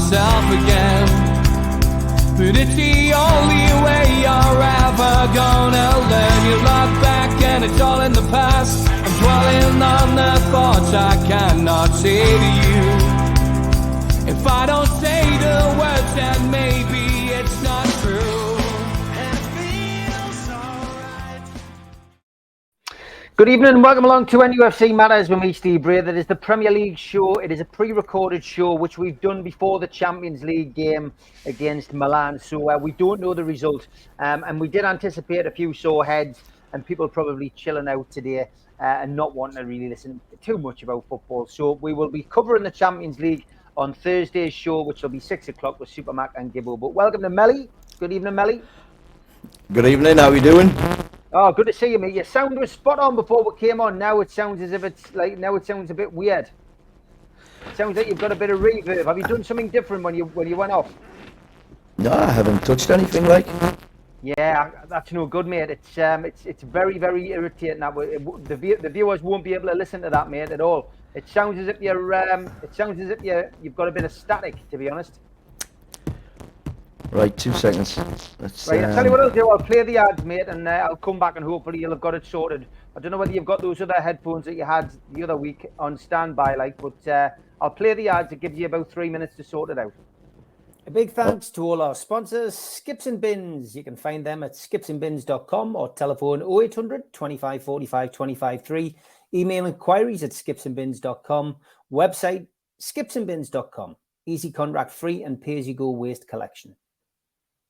myself again. But it's the only way you're ever gonna learn. You look back and it's all in the past. I'm dwelling on the thoughts I cannot say to you. If I don't say the words, then maybe it's not true. And it feels alright. Good evening and welcome along to NUFC Matters with me, Steve Bray. That is the Premier League show. It is a pre-recorded show which we've done before the Champions League game against Milan. So we don't know the result. And we did anticipate a few sore heads and people probably chilling out today and not wanting to really listen too much about football. So we will be covering the Champions League on Thursday's show, which will be 6 o'clock with Supermac and Gibbo. But welcome to Melly. Good evening, Melly. Good evening. How are you doing? Oh, good to see you, mate. Your sound was spot on before we came on. Now it sounds as if it's like, now it sounds a bit weird. It sounds like you've got a bit of reverb. Have you done something different when you went off? No, I haven't touched anything like. Yeah, that's no good, mate. It's very, very irritating. That the viewers won't be able to listen to that, mate, at all. It sounds as if you've got a bit of static, to be honest. Right, 2 seconds. Right, I'll tell you what I'll do. I'll play the ads, mate, and I'll come back and hopefully you'll have got it sorted. I don't know whether you've got those other headphones that you had the other week on standby, but I'll play the ads. It gives you about 3 minutes to sort it out. A big thanks to all our sponsors, Skips and Bins. You can find them at skipsandbins.com or telephone 0800 25 45 25 3. Email inquiries at skipsandbins.com. Website skipsandbins.com. Easy contract free and pay-as-you-go waste collection.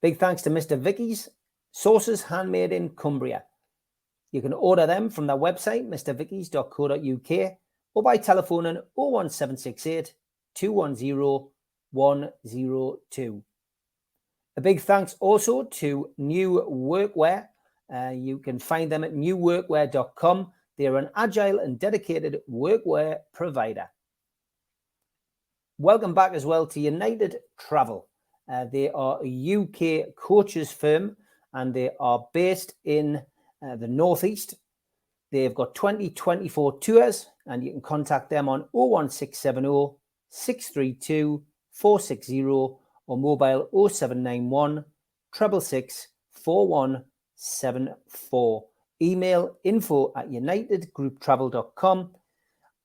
Big thanks to Mr. Vicky's sauces handmade in Cumbria. You can order them from their website, mrvickys.co.uk, or by telephoning 01768 210 102. A big thanks also to New Workwear. You can find them at newworkwear.com. They are an agile and dedicated workwear provider. Welcome back as well to United Travel. They are a UK coaches firm and they are based in the Northeast. They've got 2024 tours and you can contact them on 01670 632 460 or mobile 0791 666 4174. Email info@unitedgrouptravel.com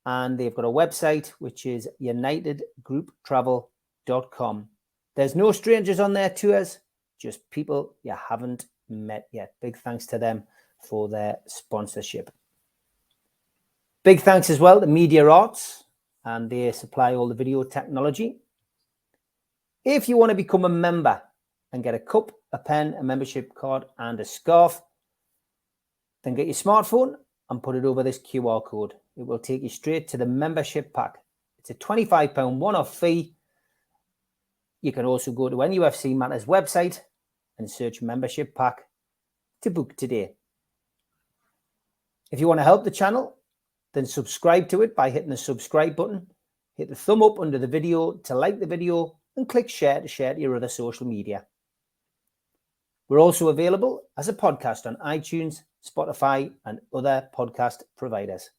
and they've got a website which is unitedgrouptravel.com. There's no strangers on their tours, just people you haven't met yet. Big thanks to them for their sponsorship. Big thanks as well to Media Arts, and they supply all the video technology. If you want to become a member and get a cup, a pen, a membership card, and a scarf, then get your smartphone and put it over this QR code. It will take you straight to the membership pack. It's a £25 one-off fee. You can also go to NUFC Matters website and search membership pack to book today. If you want to help the channel, then subscribe to it by hitting the subscribe button. Hit the thumb up under the video to like the video and click share to your other social media. We're also available as a podcast on iTunes, Spotify, and other podcast providers.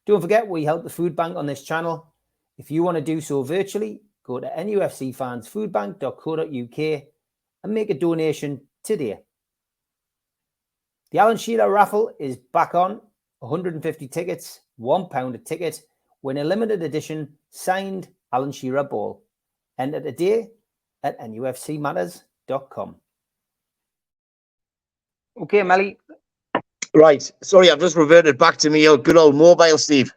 Don't forget, we help the food bank on this channel. If you want to do so virtually, go to nufcfansfoodbank.co.uk and make a donation today. The Alan Shearer raffle is back on. 150 tickets, £1 a ticket. Win a limited edition signed Alan Shearer ball. Enter today at nufcmatters.com. Okay, Melly. Right. Sorry, I've just reverted back to me good old mobile, Steve.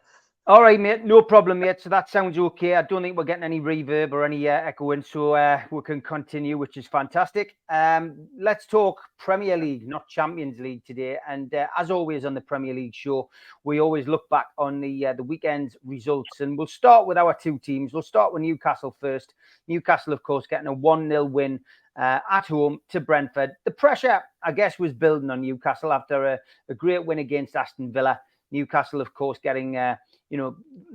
All right, mate. No problem, mate. So that sounds okay. I don't think we're getting any reverb or any echoing, so we can continue, which is fantastic. Let's talk Premier League, not Champions League today. And as always on the Premier League show, we always look back on the weekend's results. And we'll start with our two teams. We'll start with Newcastle first. Newcastle, of course, getting a 1-0 win at home to Brentford. The pressure, I guess, was building on Newcastle after a great win against Aston Villa. Newcastle, of course, getting the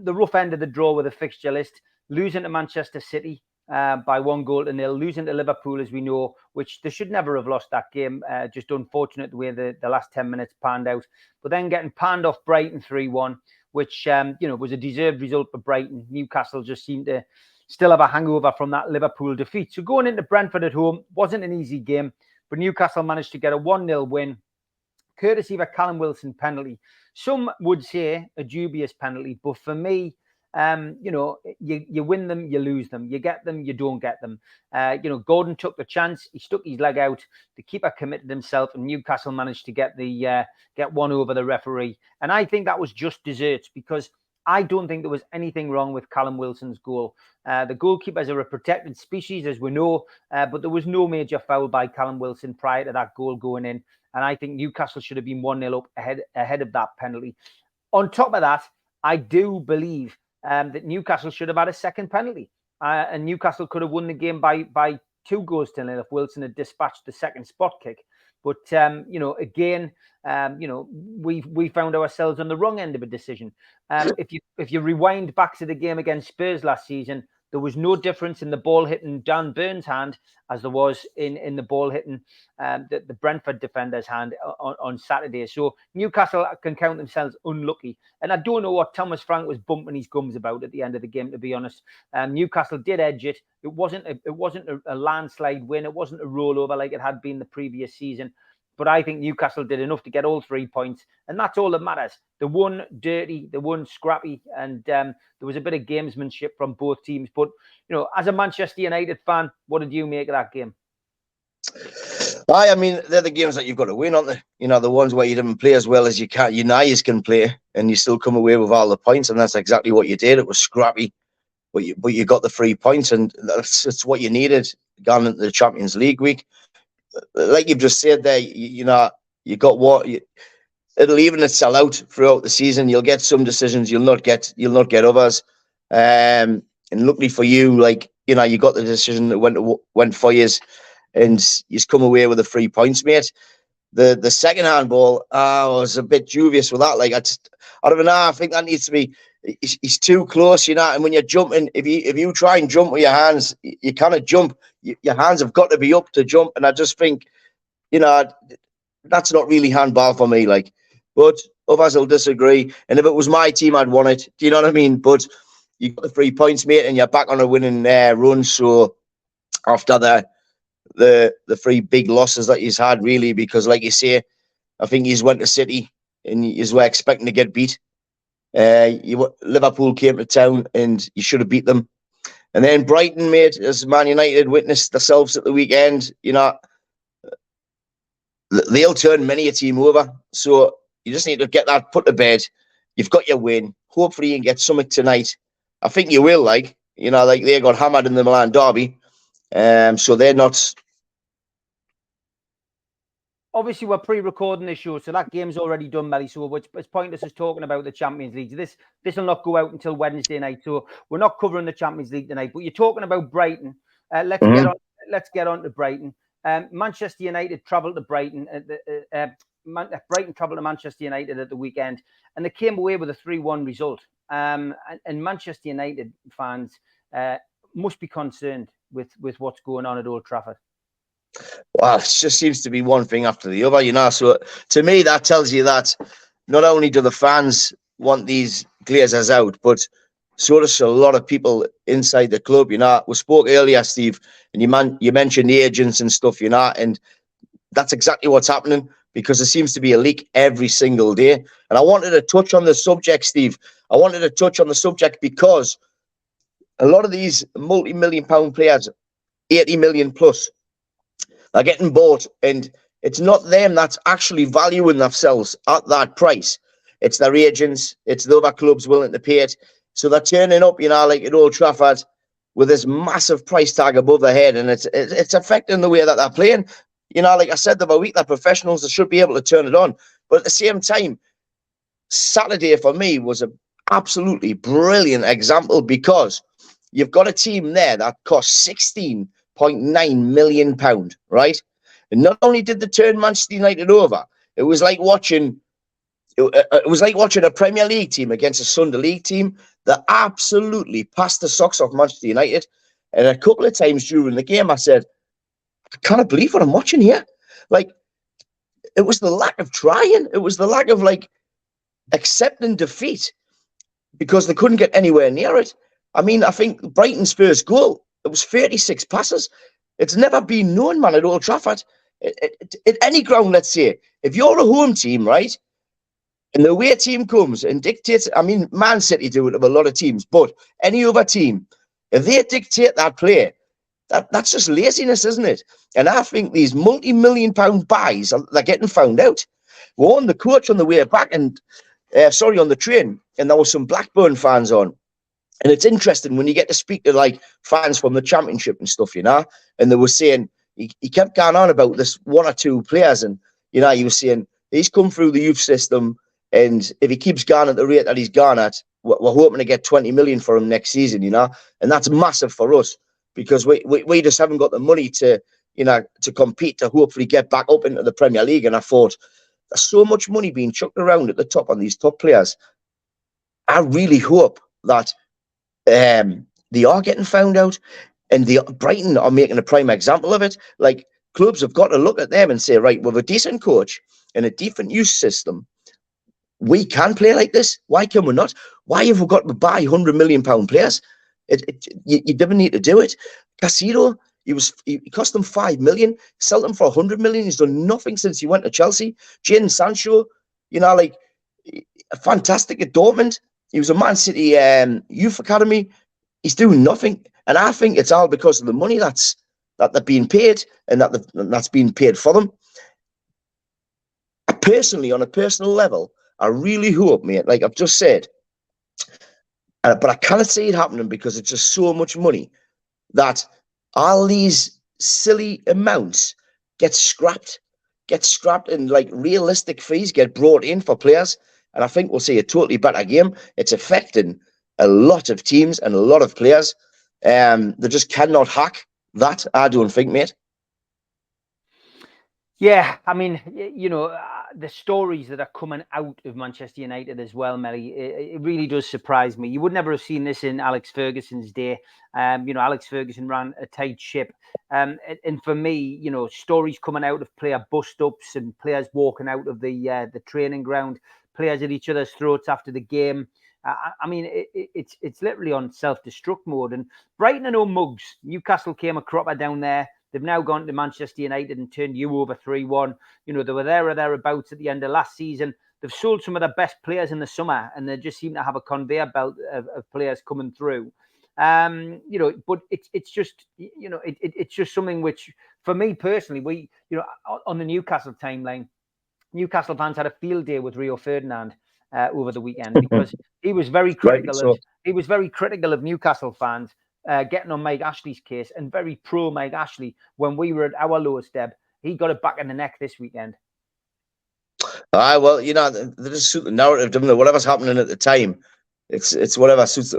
rough end of the draw with a fixture list, losing to Manchester City by 1-0, losing to Liverpool, as we know, which they should never have lost that game. Just unfortunate the way the last 10 minutes panned out. But then getting panned off Brighton 3-1, which was a deserved result for Brighton. Newcastle just seemed to still have a hangover from that Liverpool defeat. So going into Brentford at home wasn't an easy game, but Newcastle managed to get a 1-0 win, courtesy of a Callum Wilson penalty. Some would say a dubious penalty, but for me, you win them, you lose them. You get them, you don't get them. Gordon took the chance. He stuck his leg out. The keeper committed himself, and Newcastle managed to get one over the referee. And I think that was just desserts, because I don't think there was anything wrong with Callum Wilson's goal. The goalkeepers are a protected species, as we know, but there was no major foul by Callum Wilson prior to that goal going in. And I think Newcastle should have been 1-0 up ahead of that penalty. On top of that, I do believe that Newcastle should have had a second penalty. And Newcastle could have won the game by 2-0 if Wilson had dispatched the second spot kick. But, we found ourselves on the wrong end of a decision. If you rewind back to the game against Spurs last season, there was no difference in the ball hitting Dan Burns' hand as there was in the ball hitting the Brentford defender's hand on Saturday. So Newcastle can count themselves unlucky. And I don't know what Thomas Frank was bumping his gums about at the end of the game, to be honest. Newcastle did edge it. It wasn't a landslide win. It wasn't a rollover like it had been the previous season. But I think Newcastle did enough to get all 3 points. And that's all that matters. They won dirty, they won scrappy, and there was a bit of gamesmanship from both teams. But, as a Manchester United fan, what did you make of that game? I mean, they're the games that you've got to win, aren't they? The ones where you didn't play as well as you can. You can play, and you still come away with all the points, and that's exactly what you did. It was scrappy, but you got the 3 points, and that's what you needed going into the Champions League week. Like you've just said there, you got what it'll even itself out throughout the season. You'll get some decisions, you'll not get others. And luckily for you, you got the decision that went for you, and you've come away with the 3 points, mate. The second handball, I was a bit dubious with that. I don't know. I think that needs to be. He's too close, and when you're jumping, if you try and jump with your hands, you cannot jump. Your hands have got to be up to jump, and I just think, that's not really handball for me. But others will disagree, and if it was my team, I'd want it. Do you know what I mean? But you got the 3 points, mate, and you're back on a winning run. So after the 3 big losses that he's had, really, because like you say, I think he's went to City and he's were expecting to get beat. Liverpool came to town and you should have beat them. And then Brighton, mate, as Man United witnessed themselves at the weekend, they'll turn many a team over. So you just need to get that put to bed. You've got your win. Hopefully you can get something tonight. I think you will, they got hammered in the Milan derby. So they're not. Obviously, we're pre-recording this show, so that game's already done, Melly. So it's pointless us talking about the Champions League. This will not go out until Wednesday night, so we're not covering the Champions League tonight. But you're talking about Brighton. Let's get on to Brighton. Manchester United travelled to Brighton. Brighton travelled to Manchester United at the weekend, and they came away with a 3-1 result. And Manchester United fans must be concerned with what's going on at Old Trafford. Well, it just seems to be one thing after the other, So to me, that tells you that not only do the fans want these Glazers out, but so does a lot of people inside the club. We spoke earlier, Steve, and you mentioned the agents and stuff, and that's exactly what's happening, because there seems to be a leak every single day. And I wanted to touch on the subject, Steve. I wanted to touch on the subject because a lot of these multi-million-pound players, 80 million plus, are getting bought, and it's not them that's actually valuing themselves at that price. It's their agents, it's the other clubs willing to pay it. So they're turning up, like at Old Trafford with this massive price tag above their head, and it's affecting the way that they're playing. Like I said, they're weak, they're professionals, they should be able to turn it on. But at the same time, Saturday for me was an absolutely brilliant example, because you've got a team there that cost £16.9 million, right? And not only did they turn Manchester United over, it was like watching a Premier League team against a Sunday League team that absolutely passed the socks off Manchester United. And a couple of times during the game, I said, I can't believe what I'm watching here. It was the lack of trying. It was the lack of accepting defeat, because they couldn't get anywhere near it. I mean, I think Brighton's first goal, it was 36 passes. It's never been known, man, at Old Trafford. At any ground, let's say, if you're a home team, right, and the away team comes and dictates, I mean, Man City do it with a lot of teams, but any other team, if they dictate that play, that's just laziness, isn't it? And I think these multi-million-pound buys, they're getting found out. We're on the coach on the way back, and on the train, and there were some Blackburn fans on. And it's interesting when you get to speak to like fans from the Championship and stuff, and they were saying, he kept going on about this one or two players, and, he was saying, he's come through the youth system, and if he keeps going at the rate that he's gone at, we're hoping to get 20 million for him next season, and that's massive for us because we just haven't got the money to, to compete, to hopefully get back up into the Premier League. And I thought, there's so much money being chucked around at the top on these top players. I really hope that they are getting found out, and Brighton are making a prime example of it. Like, clubs have got to look at them and say, right, with a decent coach and a different youth system, we can play like this. Why can we not? Why have we got to buy £100 million players? You didn't need to do it. Casino, he cost them 5 million, sold them for 100 million. He's done nothing since he went to Chelsea. Jadon Sancho, fantastic at Dortmund. He was a Man City youth academy. He's doing nothing, and I think it's all because of the money that they're being paid and that's being paid for them. Personally, on a personal level, I really hope, mate, like I've just said, but I cannot see it happening because it's just so much money that all these silly amounts get scrapped, and like realistic fees get brought in for players. And I think we'll see a totally better game. It's affecting a lot of teams and a lot of players. They just cannot hack that, I don't think, mate. Yeah, I mean, the stories that are coming out of Manchester United as well, Melly, it really does surprise me. You would never have seen this in Alex Ferguson's day. Alex Ferguson ran a tight ship. And for me, stories coming out of player bust-ups and players walking out of the training ground, players at each other's throats after the game. I mean, it's literally on self-destruct mode. And Brighton are no mugs. Newcastle came a cropper down there. They've now gone to Manchester United and turned you over 3-1. They were there or thereabouts at the end of last season. They've sold some of their best players in the summer, and they just seem to have a conveyor belt of players coming through. But it's just, it's just something which, for me personally, on the Newcastle timeline, Newcastle fans had a field day with Rio Ferdinand over the weekend because he was very critical. He was very critical of Newcastle fans getting on Mike Ashley's case, and very pro Mike Ashley when we were at our lowest ebb. He got it back in the neck this weekend. Well, they just suit the narrative, don't they? Whatever's happening at the time, it's whatever suits.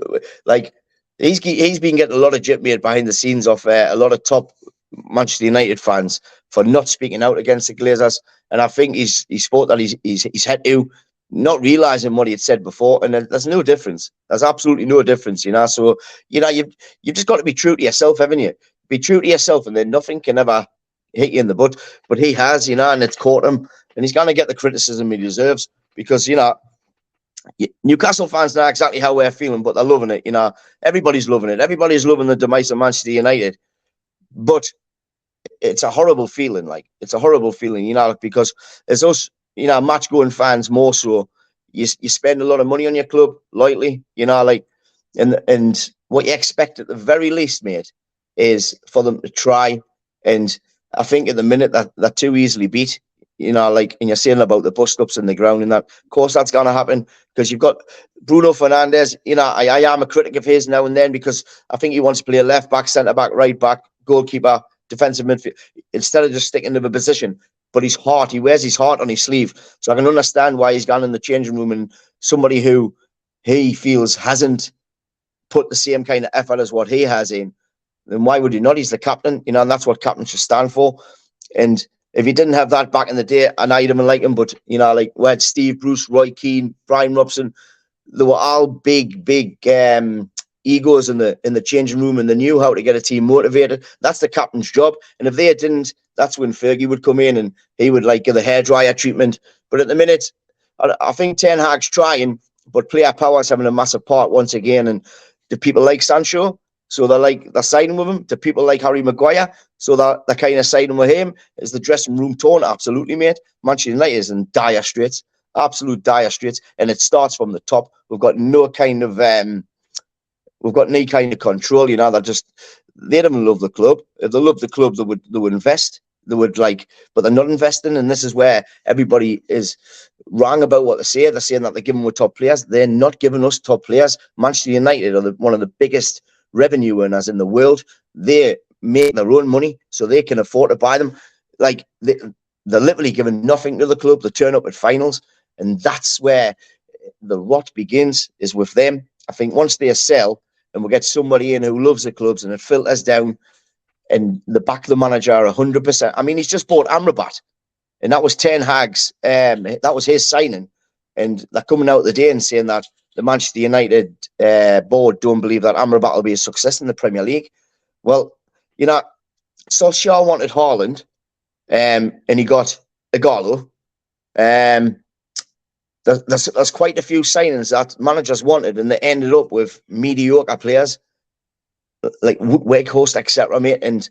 Like, he's been getting a lot of jip made behind the scenes off a lot of top Manchester United fans for not speaking out against the Glazers, and I think he's thought that he's had to, not realizing what he had said before, and there's no difference. There's absolutely no difference, So you've just got to be true to yourself, haven't you? Be true to yourself, and then nothing can ever hit you in the butt. But he has, and it's caught him, and he's going to get the criticism he deserves because Newcastle fans know exactly how we're feeling, but they're loving it. Everybody's loving it. Everybody's loving the demise of Manchester United, but it's a horrible feeling. Like, it's a horrible feeling, because it's us. Match going fans more so. You spend a lot of money on your club, lightly, and what you expect at the very least, mate, is for them to try. And I think at the minute that they're too easily beat, and you're saying about the bust ups in the ground, and that, of course, that's going to happen because you've got Bruno Fernandes. I am a critic of his now and then because I think he wants to play left back, centre back, right back, goalkeeper, defensive midfield, instead of just sticking to the position. But his heart, he wears his heart on his sleeve. So I can understand why he's gone in the changing room, and somebody who he feels hasn't put the same kind of effort as what he has in, then why would he not? He's the captain, and that's what captains should stand for. And if he didn't have that back in the day, and I didn't like him, but, we had Steve Bruce, Roy Keane, Brian Robson, they were all big egos in the changing room, and they knew how to get a team motivated. That's the captain's job. And if they didn't, that's when Fergie would come in and he would give the hairdryer treatment. But at the minute, I think Ten Hag's trying, but player power is having a massive part once again. And Do people like Sancho? So they're siding with him. Do people like Harry Maguire? So they're kind of siding with him. Is the dressing room torn? Absolutely, mate. Manchester United is in dire straits, absolute dire straits, and it starts from the top. We've got no kind of control. You know, they don't love the club. If they love the club, they would invest. They would but they're not investing, and this is where everybody is wrong about what they say. They're saying that they're giving us top players. They're not giving us top players. Manchester United are one of the biggest revenue earners in the world. They make their own money, so they can afford to buy them. They're literally giving nothing to the club. They turn up at finals, and that's where the rot begins, is with them. I think once they sell and we get somebody in who loves the clubs and it filters down and the back of the manager 100%. I mean, he's just bought Amrabat, and that was Ten Hag's, that was his signing. And they're coming out today and saying that the Manchester United board don't believe that Amrabat will be a success in the Premier League. Well, you know, Solskjaer wanted Haaland, and he got Ighalo. There's quite a few signings that managers wanted, and they ended up with mediocre players like Weghorst, etc., mate. And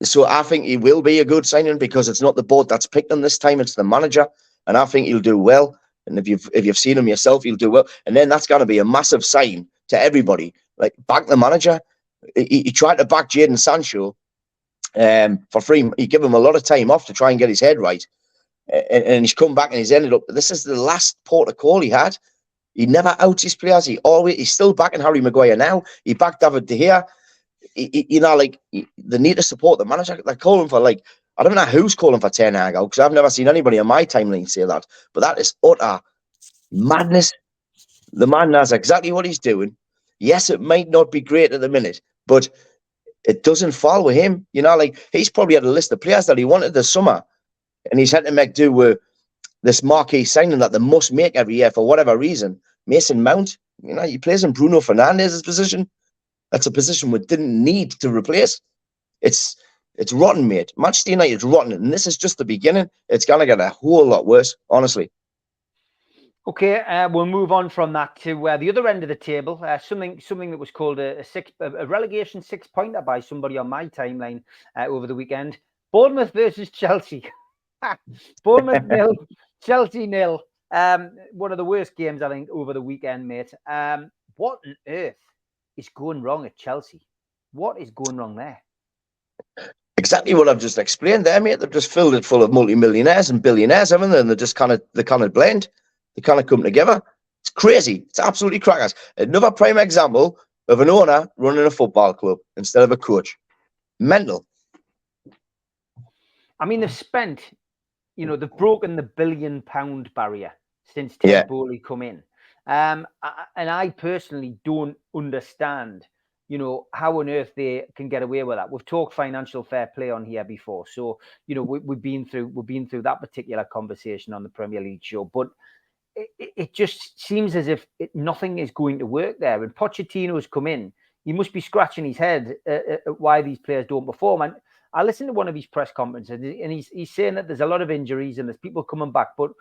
so I think he will be a good signing because it's not the board that's picked him this time; it's the manager, and I think he'll do well. And if you've seen him yourself, he'll do well. And then that's going to be a massive sign to everybody. Like, back the manager. He tried to back Jadon Sancho for free. He gave him a lot of time off to try and get his head right. And he's come back and he's ended up. This is the last port of call he had. He never outs his players. He's still backing Harry Maguire now. He backed David De Gea. They need to support the manager. They're calling for, I don't know who's calling for Ten Hag out, because I've never seen anybody on my timeline say that. But that is utter madness. The man knows exactly what he's doing. Yes, it might not be great at the minute, but it doesn't follow him. You know, he's probably had a list of players that he wanted this summer, and he's had to make do with this marquee signing that they must make every year for whatever reason. Mason Mount, you know, he plays in Bruno Fernandez's position. That's a position we didn't need to replace. It's rotten, mate. Manchester United's rotten, and this is just the beginning. It's going to get a whole lot worse, honestly. Okay, we'll move on from that to the other end of the table. Something that was called a relegation 6-pointer by somebody on my timeline over the weekend. Bournemouth versus Chelsea. Bournemouth 0, Chelsea 0. One of the worst games, I think, over the weekend, mate. What on earth is going wrong at Chelsea? What is going wrong there? Exactly what I've just explained there, mate. They've just filled it full of multi-millionaires and billionaires, haven't they? And they kind of blend. They kind of come together. It's crazy. It's absolutely crackers. Another prime example of an owner running a football club instead of a coach. Mental. I mean, they've spent, they've broken the £1 billion barrier since Ted Bowley come in. And I personally don't understand, how on earth they can get away with that. We've talked financial fair play on here before. So, we've been through that particular conversation on the Premier League show. But it just seems as if nothing is going to work there. And Pochettino's come in. He must be scratching his head at why these players don't perform. And I listened to one of his press conferences, and he's saying that there's a lot of injuries and there's people coming back. But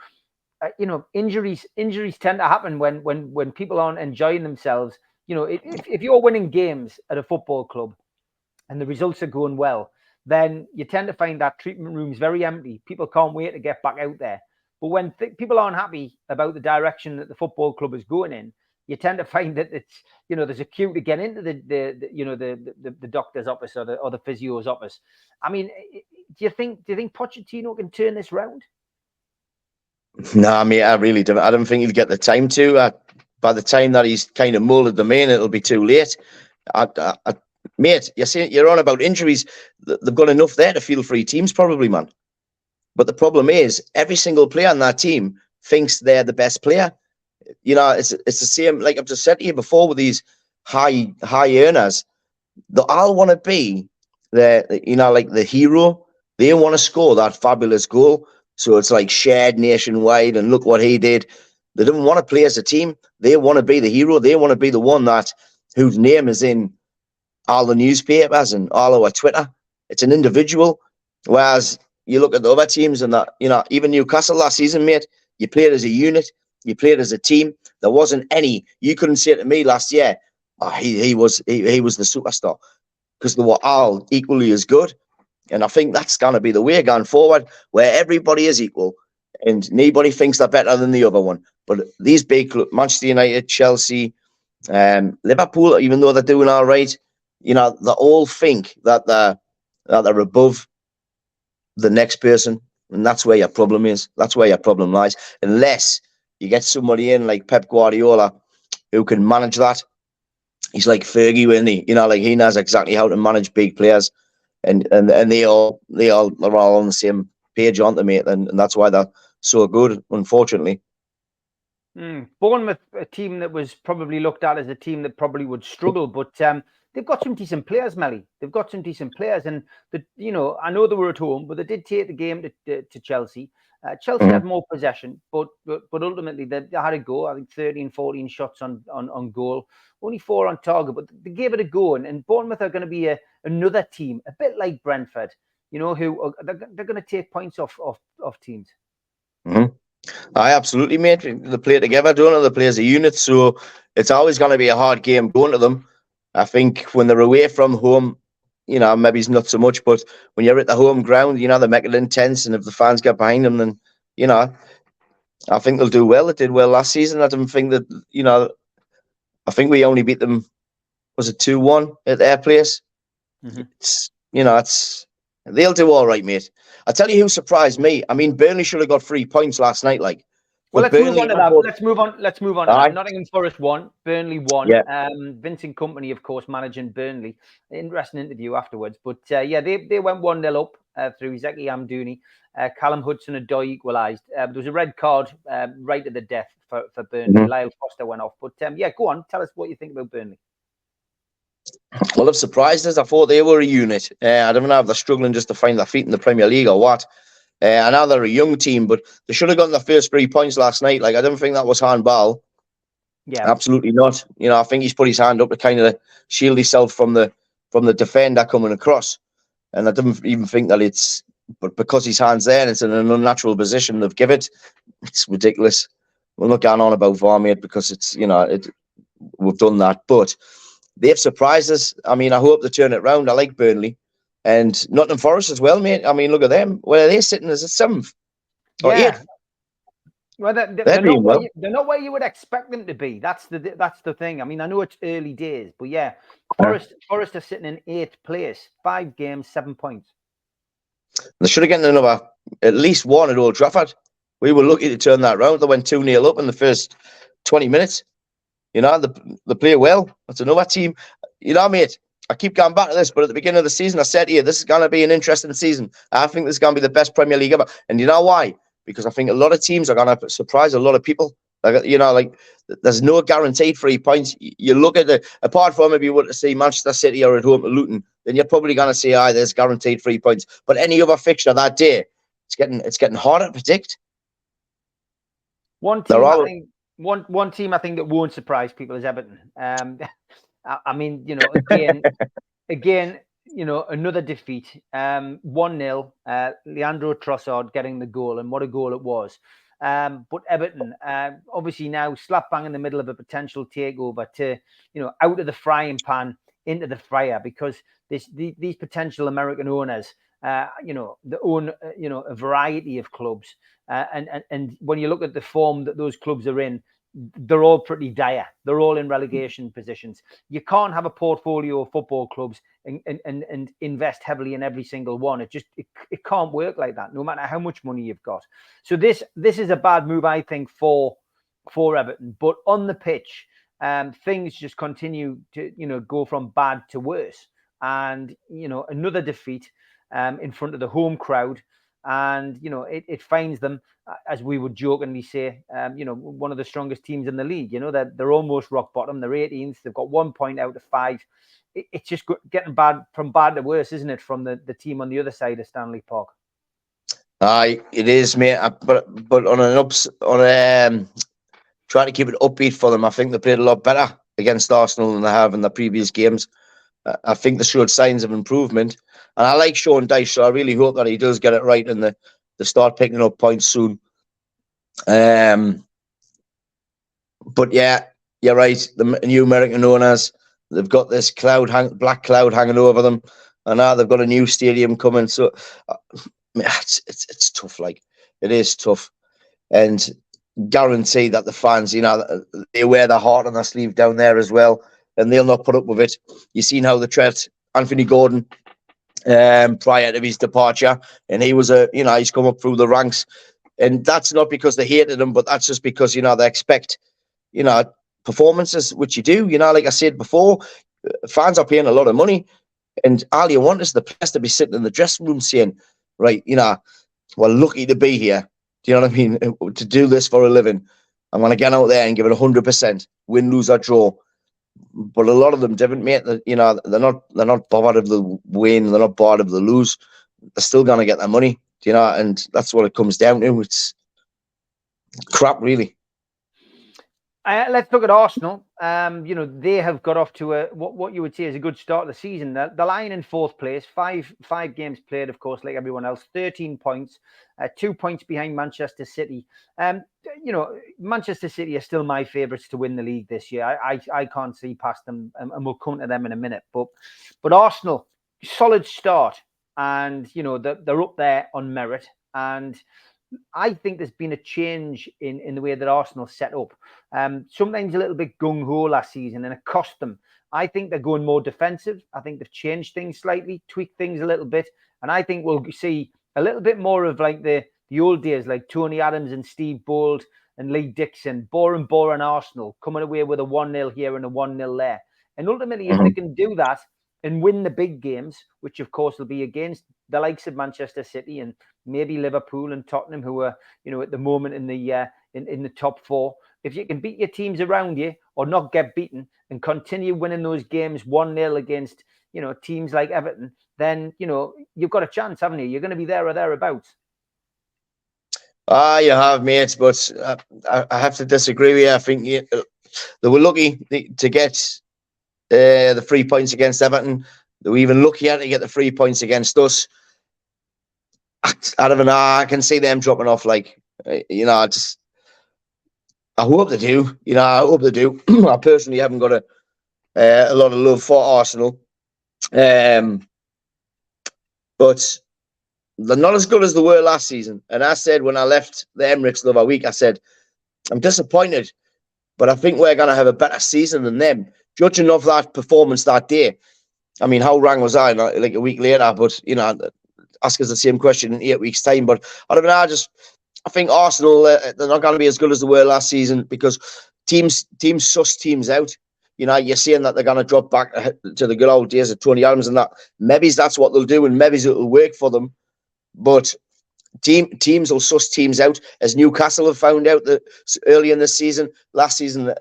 injuries tend to happen when people aren't enjoying themselves. If you're winning games at a football club and the results are going well, then you tend to find that treatment room's very empty. People can't wait to get back out there. But when people aren't happy about the direction that the football club is going in, you tend to find that it's, there's a queue to get into the doctor's office or the physio's office. I mean, do you think Pochettino can turn this round? No, I mean, I really don't. I don't think he'll get the time to. By the time that he's kind of molded them in, it'll be too late. Mate, you're on about injuries. They've got enough there to field 3 teams, probably, man. But the problem is, every single player on that team thinks they're the best player. It's the same. Like I've just said to you before, with these high earners, they all want to be the hero. They want to score that fabulous goal. So it's like shared nationwide, and look what he did. They don't want to play as a team. They want to be the hero. They want to be the one whose name is in all the newspapers and all over Twitter. It's an individual. Whereas you look at the other teams and even Newcastle last season, mate, you played as a unit. You played as a team. There wasn't any. You couldn't say to me last year, he was the superstar because they were all equally as good. And I think that's going to be the way going forward, where everybody is equal and nobody thinks they're better than the other one. But these big clubs, Manchester United, Chelsea, Liverpool, even though they're doing all right, they all think that they're above the next person. And that's where your problem is. That's where your problem lies. Unless you get somebody in like Pep Guardiola who can manage that. He's like Fergie, isn't he? Like he knows exactly how to manage big players. And they all are all on the same page, aren't they, mate? And that's why they're so good, unfortunately. Bournemouth, a team that was probably looked at as a team that probably would struggle, but they've got some decent players, Melly. They've got some decent players, and I know they were at home, but they did take the game to Chelsea. Chelsea had more possession, but ultimately they had a go. I think 13, 14 shots on goal, only 4 on target, but they gave it a go. And Bournemouth are going to be another team, a bit like Brentford, who they're going to take points off teams. Mm-hmm. I absolutely, mate. They play together, don't they? They play as a unit, so it's always going to be a hard game going to them. I think when they're away from home, maybe it's not so much, but when you're at the home ground, they make it intense, and if the fans get behind them, then, I think they'll do well. They did well last season. I don't think that, I think we only beat them, was it 2-1 at their place? Mm-hmm. They'll do all right, mate. I tell you who surprised me. I mean, Burnley should have got 3 points last night, like. Well, let's move on to that. Let's move on. Right. Nottingham Forest won, Burnley won. Yeah. Vincent Kompany, of course, managing Burnley. Interesting interview afterwards. But they went 1-0 up through Zeki Amdouni. Callum Hudson-Odoi equalised. There was a red card right at the death for Burnley. Mm-hmm. Lyle Foster went off. But go on, tell us what you think about Burnley. Well, they've surprised us. I thought they were a unit. I don't know if they're struggling just to find their feet in the Premier League or what. I know they're a young team, but they should have gotten their first 3 points last night. Like, I don't think that was handball. Yeah, absolutely not. I think he's put his hand up to kind of shield himself from the defender coming across. And I don't even think that but because his hand's there and it's in an unnatural position, they've given it. It's ridiculous. We're not going on about VAR, mate, because it's, we've done that. But they've surprised us. I mean, I hope they turn it round. I like Burnley. And Nottingham Forest as well, mate. I mean, look at them. Where are they sitting as a 7th or 8th? Well, they're not where you would expect them to be. That's the thing. I mean, I know it's early days, but yeah, Forest are sitting in 8th place, 5 games, 7 points. They should have gotten at least one at Old Trafford. We were lucky to turn that round. They went 2-0 up in the first 20 minutes. They play well. That's another team. Mate, I keep going back to this, but at the beginning of the season, I said to you, this is going to be an interesting season. I think this is going to be the best Premier League ever. And you know why? Because I think a lot of teams are going to surprise a lot of people. There's no guaranteed 3 points. You look at apart from if you want to see Manchester City or at home to Luton, then you're probably going to say, there's guaranteed 3 points. But any other fixture that day, it's getting harder to predict. One team I think that won't surprise people is Everton. I mean, again, another defeat. 1-0. Leandro Trossard getting the goal, and what a goal it was. But Everton, obviously now slap bang in the middle of a potential takeover to, out of the frying pan into the fryer, because these potential American owners, they own, a variety of clubs. And when you look at the form that those clubs are in, they're all pretty dire. They're all in relegation positions. You can't have a portfolio of football clubs and invest heavily in every single one. It can't work like that, no matter how much money you've got. So this is a bad move, I think, for Everton. But on the pitch, things just continue to go from bad to worse. And another defeat in front of the home crowd. And, it finds them, as we would jokingly say, one of the strongest teams in the league. They're almost rock bottom. They're 18th. They've got 1 point out of 5. It's just getting bad from bad to worse, isn't it, from the team on the other side of Stanley Park? It is, mate. But trying to keep it upbeat for them, I think they played a lot better against Arsenal than they have in the previous games. I think they showed signs of improvement. And I like Sean Dyche, so I really hope that he does get it right and they start picking up points soon. But yeah, you're right. The new American owners, they've got this black cloud hanging over them, and now they've got a new stadium coming. So it's tough. Like, it is tough, and guarantee that the fans, they wear their heart on their sleeve down there as well, and they'll not put up with it. You've seen how they treat Anthony Gordon prior to his departure, and he was he's come up through the ranks, and that's not because they hated him, but that's just because they expect performances, which you do. Like I said before, fans are paying a lot of money, and all you want is the players to be sitting in the dressing room saying, right, we're lucky to be here. Do you know what I mean? To do this for a living, I'm going to get out there and give it 100%, win, lose or draw. But a lot of them didn't, mate. They're not bothered if they win, they're not bothered if they lose. They're still going to get their money, and that's what it comes down to. It's crap, really. Let's look at Arsenal. They have got off to what you would say is a good start of the season. They're lying in fourth place, five games played, of course, like everyone else, 13 points, 2 points behind Manchester City. Manchester City are still my favourites to win the league this year. I can't see past them, and we'll come to them in a minute. But Arsenal, solid start, and they're up there on merit. And I think there's been a change in the way that Arsenal set up. Sometimes a little bit gung-ho last season, and it cost them. I think they're going more defensive. I think they've changed things slightly, tweaked things a little bit. And I think we'll see a little bit more of like the old days, like Tony Adams and Steve Bold and Lee Dixon, Bora and Arsenal, coming away with a 1-0 here and a 1-0 there. And ultimately, if they can do that and win the big games, which of course will be against the likes of Manchester City and maybe Liverpool and Tottenham, who are at the moment in the top four. If you can beat your teams around you or not get beaten and continue winning those games 1-0 against teams like Everton, then you've got a chance, haven't you? You're going to be there or thereabouts. You have, mates, but I have to disagree with you. I think they were lucky to get the 3 points against Everton. They were even luckier to get the 3 points against us. I don't know. I can see them dropping off. Like, I hope they do. I hope they do. I personally haven't got a lot of love for Arsenal, but they're not as good as they were last season. And I said when I left the Emirates the other week, I said I'm disappointed, but I think we're going to have a better season than them. Judging of that performance that day, I mean, how wrong was I? Like a week later, but ask us the same question in 8 weeks' time. But I don't know. I think Arsenal, they're not going to be as good as they were last season because teams suss teams out. You're saying that they're going to drop back to the good old days of Tony Adams and that. Maybe that's what they'll do, and maybe it'll work for them. But teams will suss teams out, as Newcastle have found out that early in the season. Last season,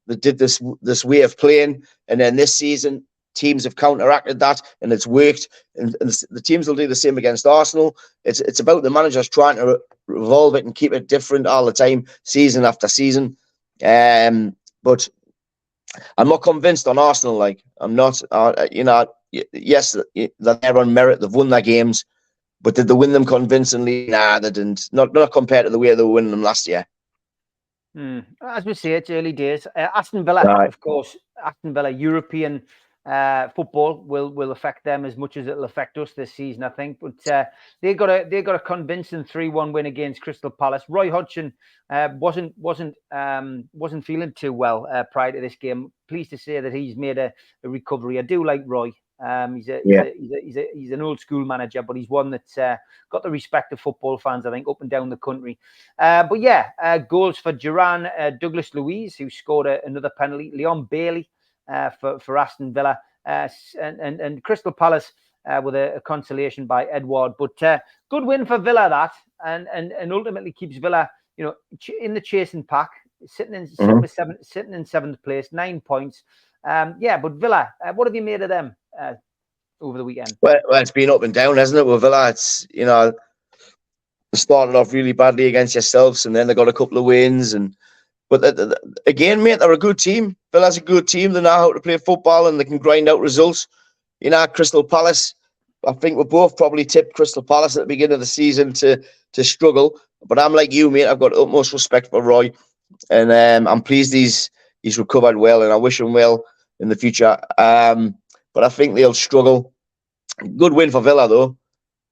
they did this way of playing, and then this season, teams have counteracted that, and it's worked. And the teams will do the same against Arsenal. It's about the managers trying to revolve it and keep it different all the time, season after season. But I'm not convinced on Arsenal. Like, I'm not. Yes, they're there on merit. They've won their games, but did they win them convincingly? Nah, they didn't. Not compared to the way they were winning them last year. As we say, it's early days. Aston Villa, of course. Aston Villa, European football will affect them as much as it'll affect us this season, I think. But they got a convincing 3-1 win against Crystal Palace. Roy Hodgson wasn't feeling too well prior to this game. Pleased to say that he's made a recovery. I do like Roy. He's an old school manager, but he's one that's got the respect of football fans, I think, up and down the country. Goals for Duran, Douglas Luiz, who scored another penalty, Leon Bailey for Aston Villa, and Crystal Palace with a consolation by Edward. But good win for Villa, that, and ultimately keeps Villa, in the chasing pack, sitting in seventh place, 9 points. But Villa, what have you made of them over the weekend? Well, it's been up and down, hasn't it, with Villa? It's, they started off really badly against yourselves, and then they got a couple of wins. But again, mate, they're a good team. Villa's a good team. They know how to play football, and they can grind out results. Crystal Palace, I think we both probably tipped Crystal Palace at the beginning of the season to struggle. But I'm like you, mate. I've got utmost respect for Roy, and I'm pleased he's recovered well, and I wish him well. in the future. But I think they'll struggle. Good win for Villa, though.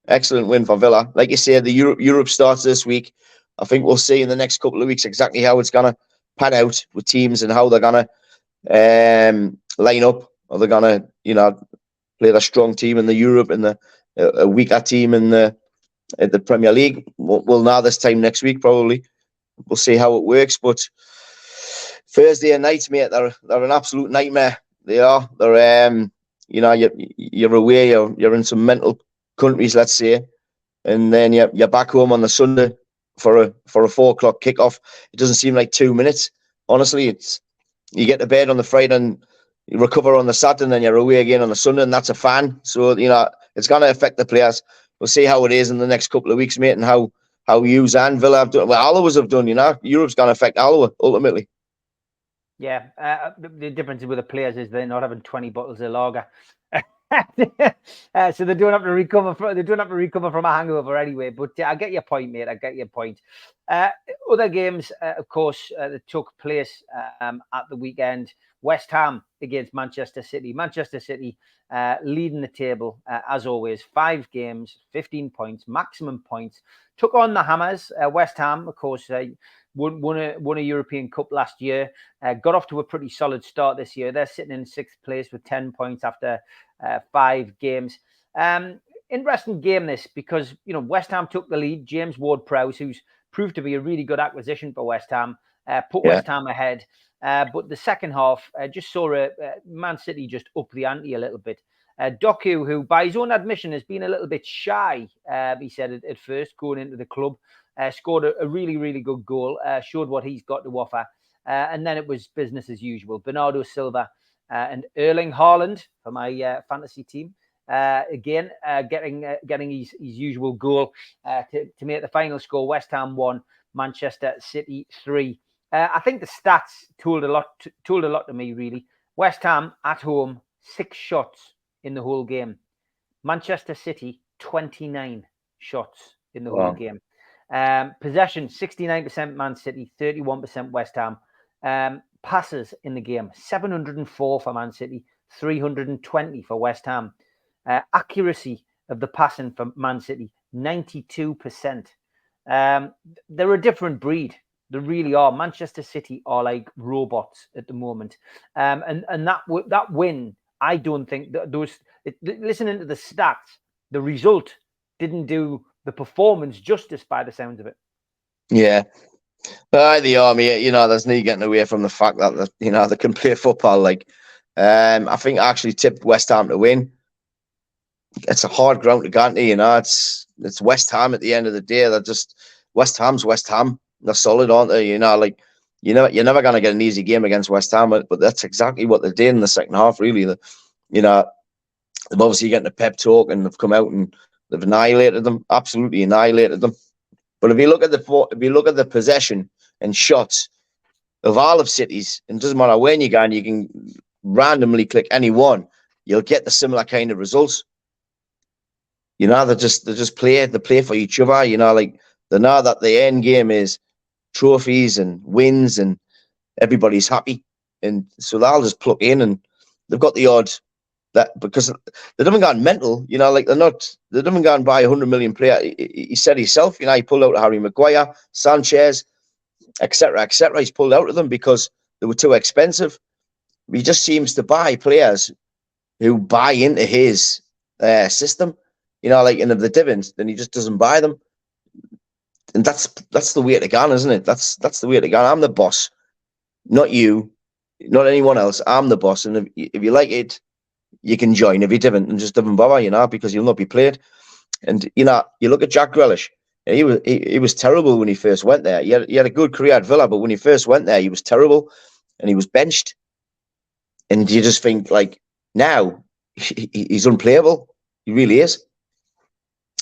Excellent win for Villa. Like you said, the Europe starts this week. I think we'll see in the next couple of weeks exactly how it's going to pan out with teams and how they're going to line up. Are they going to, play the strong team in the Europe and a weaker team in the Premier League? We'll know this time next week, probably. We'll see how it works. But Thursday nights, mate, they're an absolute nightmare. They are. They're you're away. You're in some mental countries, let's say, and then you're back home on the Sunday for a 4:00 kickoff. It doesn't seem like 2 minutes. Honestly, you get to bed on the Friday and you recover on the Saturday, and then you're away again on the Sunday, and that's a fan. So it's going to affect the players. We'll see how it is in the next couple of weeks, mate, and how Hughes and Villa have done. Well, Allowa's have done. Europe's going to affect Allowa ultimately. Yeah, the difference with the players is they're not having 20 bottles of lager. So they don't have to recover from a hangover anyway. But I get your point, mate. I get your point. Other games, of course, that took place at the weekend. West Ham against Manchester City. Manchester City leading the table as always. 5 games, 15 points, maximum points. Took on the Hammers. West Ham, of course, won a European Cup last year. Got off to a pretty solid start this year. They're sitting in 6th place with 10 points after 5 games. Interesting game this, because West Ham took the lead. James Ward-Prowse, who's proved to be a really good acquisition for West Ham, West Ham ahead. But the second half just saw Man City just up the ante a little bit. Doku, who by his own admission has been a little bit shy, he said at first going into the club, scored a really, really good goal, showed what he's got to offer. And then it was business as usual. Bernardo Silva and Erling Haaland for my fantasy team, again, getting his usual goal to make the final score. West Ham 1, Manchester City 3. I think the stats told a lot to me, really. West Ham at home, 6 shots in the whole game. Manchester City, 29 shots in the whole game. Possession, 69% Man City, 31% West Ham. Passes in the game, 704 for Man City, 320 for West Ham. Accuracy of the passing for Man City, 92%. They're a different breed. They really are. Manchester City are like robots at the moment. And that win, I don't think that listening to the stats, the result didn't do the performance justice by the sounds of it. Yeah. They are, mate. There's no getting away from the fact that, they can play football. I think I actually tipped West Ham to win. It's a hard ground to get into, it's West Ham at the end of the day. They're just, West Ham's West Ham. They're solid, aren't they? You're never going to get an easy game against West Ham, but that's exactly what they did in the second half, really. They've obviously getting a pep talk and they've come out and they've annihilated them, absolutely annihilated them. But if you look at the possession and shots of all of City's, and it doesn't matter when you go and you can randomly click any one, you'll get the similar kind of results. They just play for each other. They know that the end game is trophies and wins and everybody's happy, and so they'll just plug in and they've got the odd that, because they haven't gone mental, they haven't gone buy 100 million player. He said himself, he pulled out Harry Maguire, Sanchez, etc. He's pulled out of them because they were too expensive. He just seems to buy players who buy into his system, and if the dividends, then he just doesn't buy them. And that's the way to go, isn't it? That's the way to go. I'm the boss, not you, not anyone else. I'm the boss, and if you like it, you can join. If you didn't, and just doesn't bother, because you'll not be played. And you look at Jack Grealish. He was terrible when he first went there. He had a good career at Villa, but when he first went there, he was terrible, and he was benched. And you just think, now he's unplayable. He really is.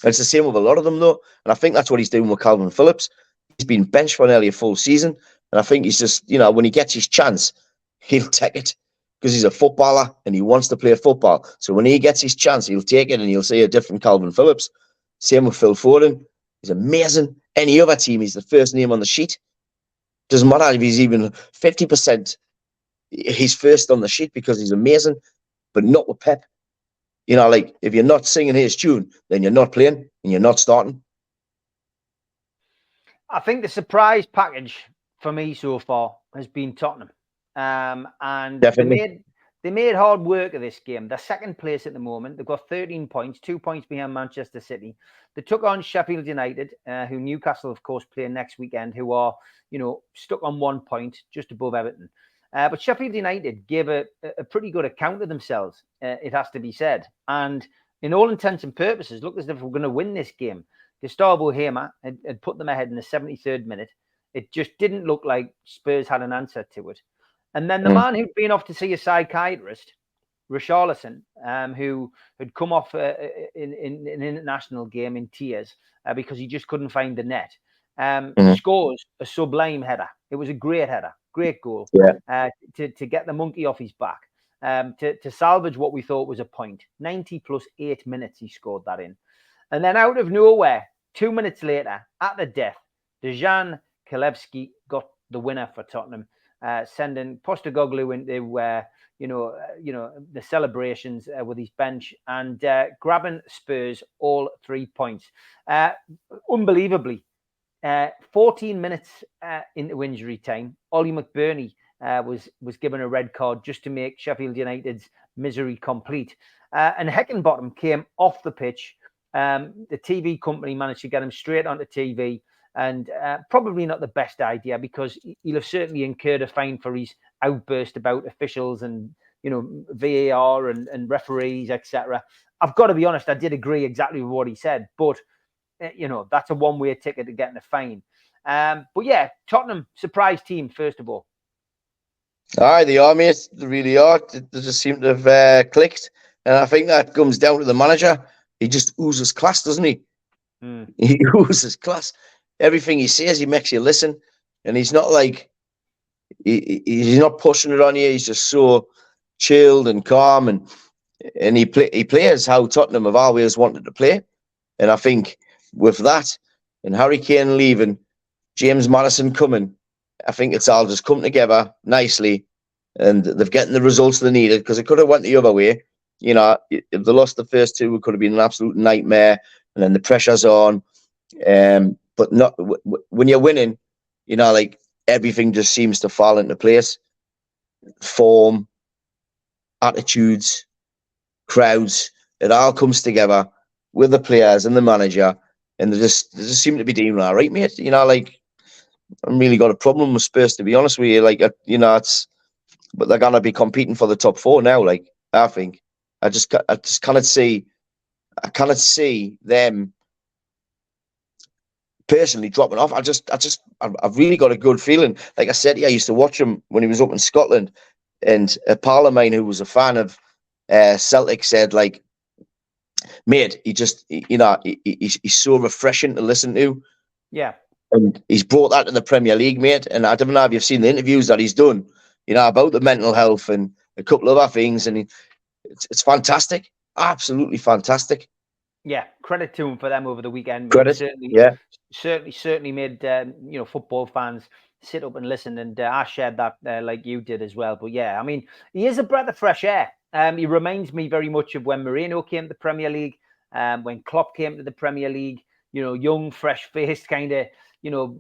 And it's the same with a lot of them, though. And I think that's what he's doing with Calvin Phillips. He's been benched for nearly a full season. And I think he's just, when he gets his chance, he'll take it because he's a footballer and he wants to play football. So when he gets his chance, he'll take it and he'll see a different Calvin Phillips. Same with Phil Foden. He's amazing. Any other team, he's the first name on the sheet. Doesn't matter if he's even 50%. he's first on the sheet because he's amazing, but not with Pep. You know, like, if you're not singing his tune, then you're not playing and you're not starting. I think the surprise package for me so far has been Tottenham. And Definitely. they made hard work of this game. They're second place at the moment. They've got 13 points, 2 points behind Manchester City. They took on Sheffield United, who Newcastle, of course, play next weekend, who are, stuck on 1 point, just above Everton. But Sheffield United gave a pretty good account of themselves, it has to be said. And in all intents and purposes, look as if we're going to win this game. Gustavo Hamer had put them ahead in the 73rd minute. It just didn't look like Spurs had an answer to it. And then the man who'd been off to see a psychiatrist, Richarlison, who had come off in an international game in tears because he just couldn't find the net, scores a sublime header. It was a great header, great goal to get the monkey off his back, to salvage what we thought was a point. 90 plus 8 minutes he scored that in. And then out of nowhere, 2 minutes later, at the death, Dejan Kralevski got the winner for Tottenham, sending Postecoglou into the celebrations with his bench and grabbing Spurs all 3 points. Unbelievably, 14 minutes into injury time, Ollie McBurney was given a red card just to make Sheffield United's misery complete. And Heckingbottom came off the pitch. The TV company managed to get him straight onto TV, and probably not the best idea because he'll have certainly incurred a fine for his outburst about officials and VAR and referees, etc. I've got to be honest, I did agree exactly with what he said, but that's a one-way ticket to getting a fine. But yeah, Tottenham, surprise team, first of all. Aye, they are, mate. They really are. They just seem to have clicked. And I think that comes down to the manager. He just oozes class, doesn't he? He oozes class. Everything he says, he makes you listen. And he's not like, he's not pushing it on you. He's just so chilled and calm. And he plays how Tottenham have always wanted to play. And I think with that, and Harry Kane leaving, James Maddison coming, I think it's all just come together nicely. And they've getting the results they needed, because it could have went the other way. If they lost the first two, it could have been an absolute nightmare. And then the pressure's on. But not when you're winning, like, everything just seems to fall into place. Form, attitudes, crowds, it all comes together with the players and the manager, and they just seem to be doing all right, mate. Like, I haven't really got a problem with Spurs, to be honest with you. Like, but they're gonna be competing for the top four now. Like, I think I just cannot see them personally dropping off. I've really got a good feeling. Like I said, I used to watch him when he was up in Scotland, and a pal of mine who was a fan of Celtic said, like, mate, he's so refreshing to listen to. Yeah. And he's brought that to the Premier League, mate. And I don't know if you've seen the interviews that he's done, about the mental health and a couple of other things. And it's fantastic. Absolutely fantastic. Yeah, credit to him for them over the weekend. Credit, certainly made football fans sit up and listen, and I shared that like you did as well. But yeah, I mean, he is a breath of fresh air. He reminds me very much of when Mourinho came to the Premier League, when Klopp came to the Premier League. Young, fresh-faced kind of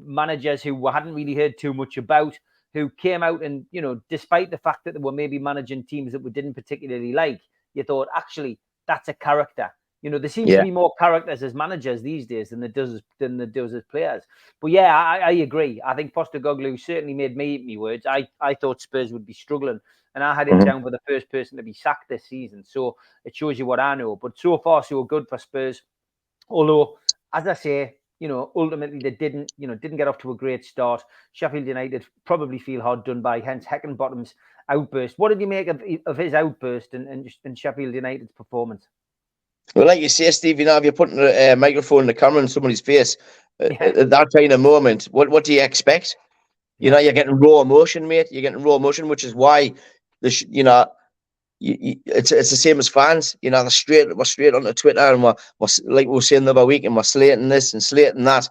managers who hadn't really heard too much about, who came out and despite the fact that they were maybe managing teams that we didn't particularly like, you thought, actually, that's a character. There seems to be more characters as managers these days than there does as players. But yeah, I agree. I think Postecoglou certainly made me eat my words. I thought Spurs would be struggling, and I had it down for the first person to be sacked this season. So it shows you what I know. But so far, so good for Spurs. Although, as I say, ultimately they didn't get off to a great start. Sheffield United probably feel hard done by, hence Heckingbottom's outburst. What did you make of his outburst and Sheffield United's performance? Well, like you say, Steve, if you're putting a microphone and the camera in somebody's face at that kind of moment, what do you expect? You're getting raw emotion, mate. You're getting raw emotion, which is why it's the same as fans. We're straight onto Twitter, and we're like we were saying the other week, and we're slating this and slating that.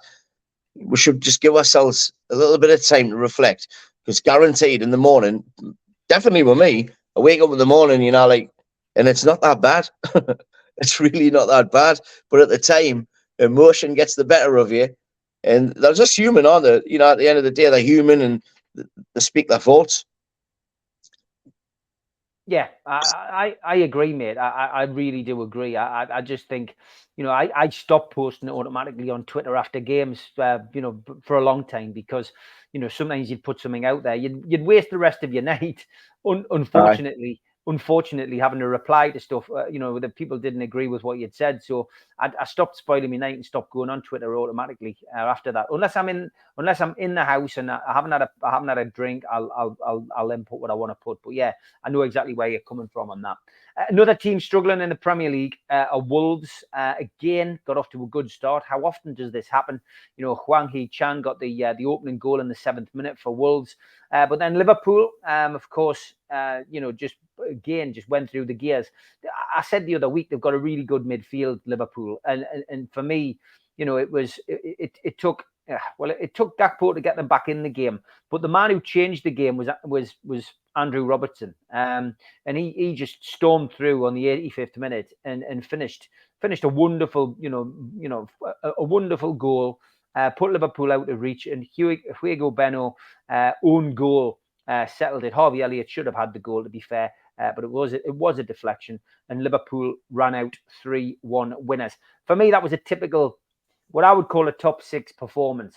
We should just give ourselves a little bit of time to reflect, because guaranteed in the morning, definitely with me. I wake up in the morning, you know, like, and it's not that bad. It's really not that bad. But at the time, emotion gets the better of you, and they're just human, aren't they? You know, at the end of the day, they're human and they speak their thoughts. Yeah, I agree, mate. I really do agree. I just think, I stopped posting it automatically on Twitter after games, for a long time because, sometimes you'd put something out there, you'd waste the rest of your night. Aye. Unfortunately, having to reply to stuff, that people didn't agree with what you'd said. So I stopped spoiling my night and stopped going on Twitter automatically after that. Unless I'm in the house and I haven't had a drink, I'll input what I want to put. But yeah, I know exactly where you're coming from on that. Another team struggling in the Premier League are Wolves. Again, got off to a good start. How often does this happen? Hwang Hee-chan got the opening goal in the 7th minute for Wolves. But then Liverpool, of course, just went through the gears. I said the other week they've got a really good midfield, Liverpool, and for me, it took Gakpo to get them back in the game, but the man who changed the game was Andrew Robertson, and he just stormed through on the 85th minute and finished a wonderful, a wonderful goal. Put Liverpool out of reach, and Hugo Beno own goal settled it. Harvey Elliott should have had the goal, to be fair, but it was a deflection, and Liverpool ran out 3-1 winners. For me, that was a typical, what I would call a top 6 performance.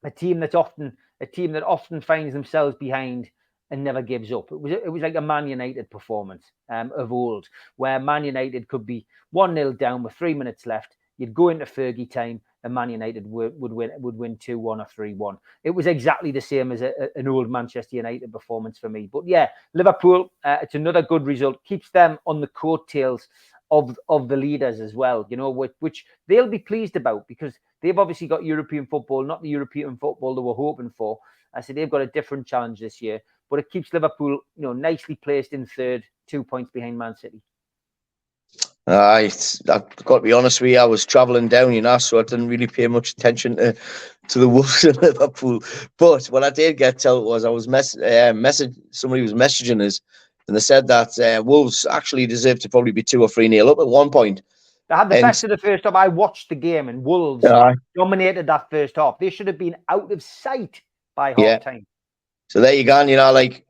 A team that often finds themselves behind and never gives up. It was like a Man United performance of old, where Man United could be 1-0 down with 3 minutes left. You'd go into Fergie time, and Man United would win 2-1 or 3-1. It was exactly the same as an old Manchester United performance for me. But yeah, Liverpool, it's another good result. Keeps them on the coattails of the leaders as well, which they'll be pleased about, because they've obviously got European football, not the European football they were hoping for. So they've got a different challenge this year, but it keeps Liverpool, nicely placed in third, 2 points behind Man City. I've got to be honest with you, I was travelling down, so I didn't really pay much attention to the Wolves in Liverpool. But what I did get told was I was somebody was messaging us, and they said that Wolves actually deserved to probably be 2 or 3-0 up at one point. They had the best of the first half. I watched the game, and Wolves dominated that first half. They should have been out of sight by half time. So there you go, like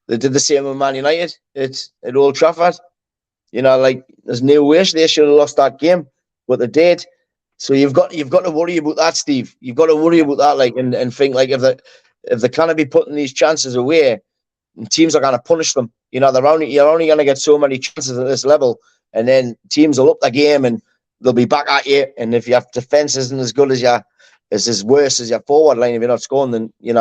they did the same with Man United. It's at Old Trafford. Like there's no wish they should have lost that game, but they did. So you've got to worry about that, Steve. You've got to worry about that, like, and think like if they can't be putting these chances away, and teams are going to punish them. You're only going to get so many chances at this level, and then teams will up the game and they'll be back at you. And if your defense isn't as good as worse as your forward line, if you're not scoring, then you've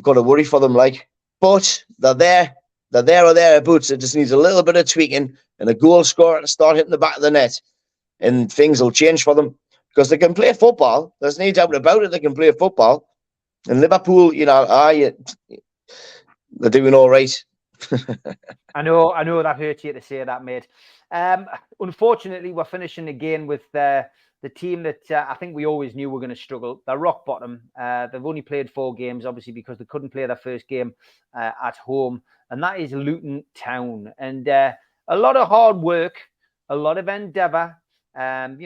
got to worry for them. Like, but they're there. They're there or thereabouts. It just needs a little bit of tweaking and a goal scorer to start hitting the back of the net, and things will change for them, because they can play football. There's no doubt about it. They can play football. And Liverpool, they're doing all right. I know that hurts you to say that, mate. Unfortunately, we're finishing again with the team that I think we always knew were going to struggle. They're rock bottom. They've only played 4 games, obviously, because they couldn't play their first game at home, and that is Luton Town. And a lot of hard work, a lot of endeavour. They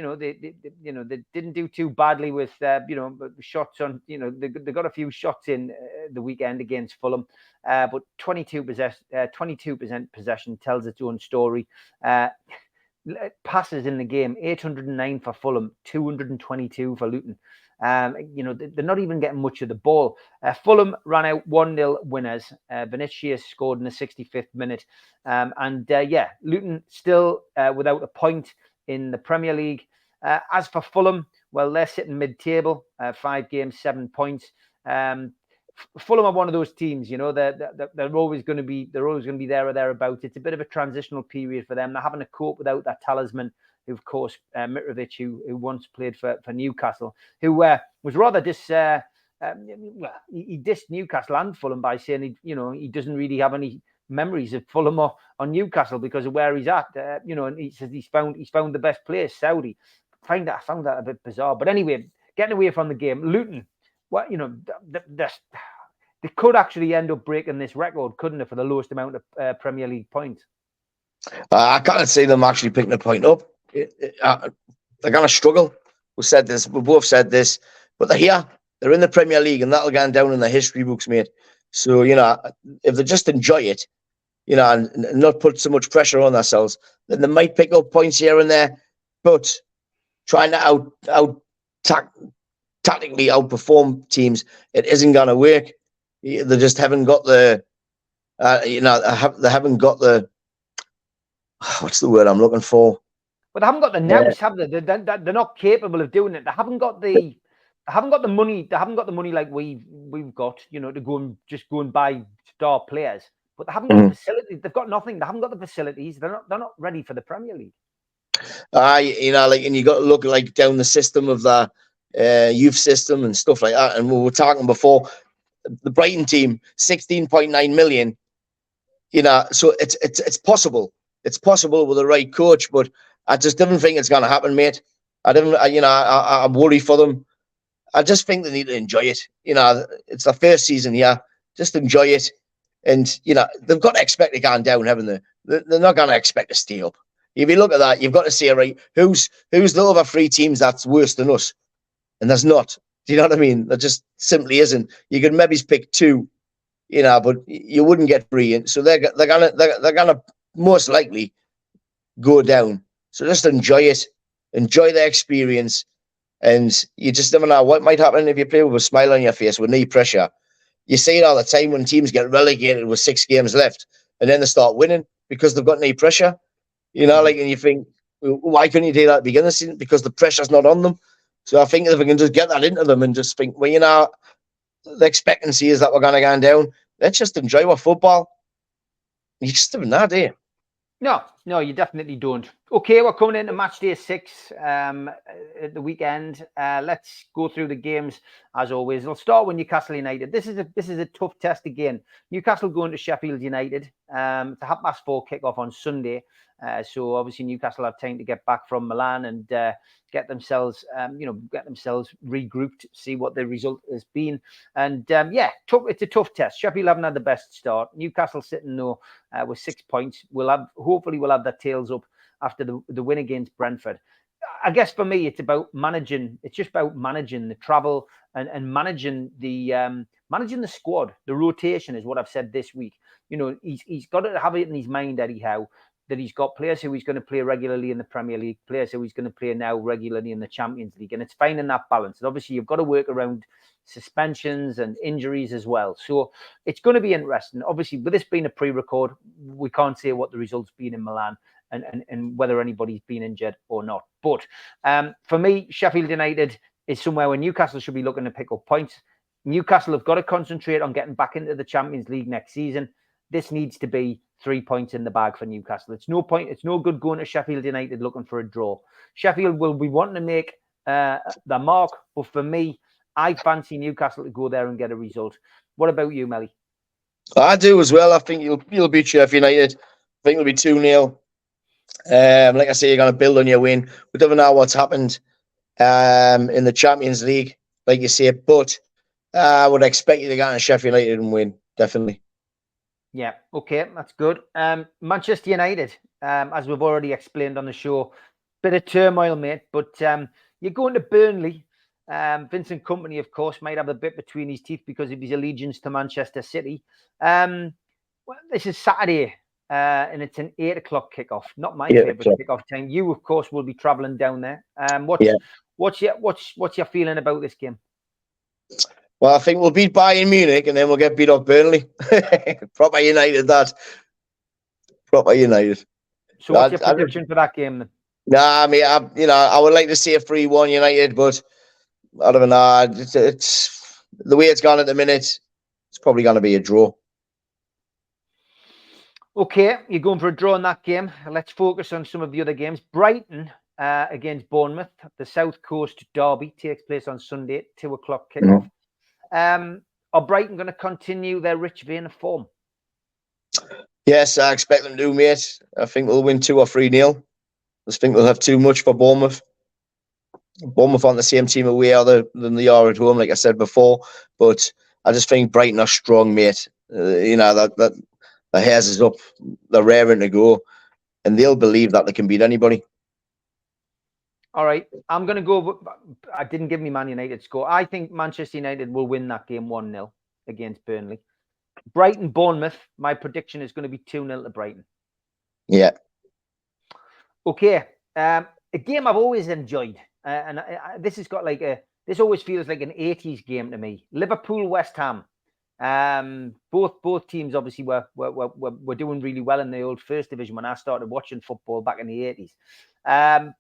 didn't do too badly with shots on. They got a few shots in the weekend against Fulham, but 22% possession tells its own story. Passes in the game, 809 for Fulham, 222 for Luton. They're not even getting much of the ball. Fulham ran out 1-0 winners. Vinicius scored in the 65th minute. Luton still without a point in the Premier League. As for Fulham, well, they're sitting mid-table, 5 games, 7 points. Fulham are one of those teams, they're always going to be there or thereabouts. It's a bit of a transitional period for them. They're having to cope without that talisman, who, of course, Mitrovic, who once played for Newcastle, who was rather he dissed Newcastle and Fulham by saying he doesn't really have any memories of Fulham or Newcastle because of where he's at. And he says he's found the best place, Saudi. I found that a bit bizarre. But anyway, getting away from the game, Luton. Well, they could actually end up breaking this record, couldn't they, for the lowest amount of Premier League points? I can't see them actually picking a point up. They're going to struggle. We both said this, but they're here. They're in the Premier League, and that'll go down in the history books, mate. So, if they just enjoy it, and not put so much pressure on themselves, then they might pick up points here and there. But trying to tactically outperform teams, it isn't going to work. They just haven't got they haven't got the, what's the word I'm looking for? But they haven't got the nous, have they? They're not capable of doing it. They haven't got the money. They haven't got the money like we've got, to go and buy star players. But they haven't got the facilities. They've got nothing. They haven't got the facilities. They're not ready for the Premier League. And you got to look like down the system of the youth system and stuff like that. And we were talking before, the Brighton team, 16.9 million. So it's possible. It's possible with the right coach, but I just don't think it's going to happen, mate. I worry for them. I just think they need to enjoy it. It's their first season here. Just enjoy it. And, they've got to expect to go down, haven't they? They're not going to expect to stay up. If you look at that, you've got to say, right, who's the other three teams that's worse than us? And there's not. Do you know what I mean? There just simply isn't. You could maybe pick two, but you wouldn't get three. And so they're gonna most likely go down. So just enjoy it, enjoy the experience, and you just never know what might happen if you play with a smile on your face with no pressure. You see it all the time when teams get relegated with 6 games left, and then they start winning because they've got no pressure. And you think, why couldn't you do that at the beginning of the season? Because the pressure's not on them. So I think if we can just get that into them and just think, the expectancy is that we're going to go down. Let's just enjoy our football. You just haven't that, do you? No, you definitely don't. Okay, we're coming into match day 6 at the weekend. Let's go through the games as always. We'll start with Newcastle United. This is a tough test again. Newcastle going to Sheffield United. It's a 4:30 kickoff on Sunday. So obviously Newcastle have time to get back from Milan and get themselves regrouped, see what the result has been. And it's a tough test. Sheffield haven't had the best start. Newcastle sitting though with 6 points. Hopefully we'll have their tails up after the win against Brentford. I guess for me, it's about managing. It's just about managing the travel and managing the squad. The rotation is what I've said this week. He's got to have it in his mind anyhow, that he's got players who he's going to play regularly in the Premier League, players who he's going to play now regularly in the Champions League. And it's finding that balance. And obviously, you've got to work around suspensions and injuries as well. So it's going to be interesting. Obviously, with this being a pre-record, we can't say what the result's been in Milan and whether anybody's been injured or not. But for me, Sheffield United is somewhere where Newcastle should be looking to pick up points. Newcastle have got to concentrate on getting back into the Champions League next season. This needs to be 3 points in the bag for Newcastle. It's no good going to Sheffield United looking for a draw. Sheffield will be wanting to make the mark, but for me, I fancy Newcastle to go there and get a result. What about you, Melly? I do as well. I think you'll beat Sheffield United. I think it'll be 2-0. Like I say, you're going to build on your win. We don't know what's happened in the Champions League, like you say, but I would expect you to go to Sheffield United and win, definitely. Yeah, okay, that's good. Manchester United, as we've already explained on the show, bit of turmoil, mate, but you're going to Burnley. Vincent Kompany, of course, might have a bit between his teeth because of his allegiance to Manchester City. This is Saturday, and it's an 8 o'clock kickoff. Not my favourite kickoff time. You, of course, will be travelling down there. What's your feeling about this game? Well, I think we'll beat Bayern Munich and then we'll get beat off Burnley. Proper United, that. Proper United. So what's your prediction for that game then? Nah, I mean, I would like to see a 3-1 United, but I don't know. It's the way it's gone at the minute, it's probably going to be a draw. Okay, you're going for a draw in that game. Let's focus on some of the other games. Brighton against Bournemouth, the South Coast derby, takes place on Sunday, 2 o'clock kickoff. Are Brighton going to continue their rich vein of form? Yes, I expect them to, mate. I think they'll win 2 or 3-0. I just think they'll have too much for Bournemouth. Bournemouth aren't the same team away than they are at home, like I said before. But I just think Brighton are strong, mate. That the hairs is up, they're raring to go, and they'll believe that they can beat anybody. All right, I'm going to go. I didn't give me Man United score. I think Manchester United will win that game 1-0 against Burnley. Brighton, Bournemouth, my prediction is going to be 2-0 to Brighton. Yeah. Okay. A game I've always enjoyed. This has got this always feels like an 80s game to me. Liverpool, West Ham. Both teams obviously were doing really well in the old First Division when I started watching football back in the 80s.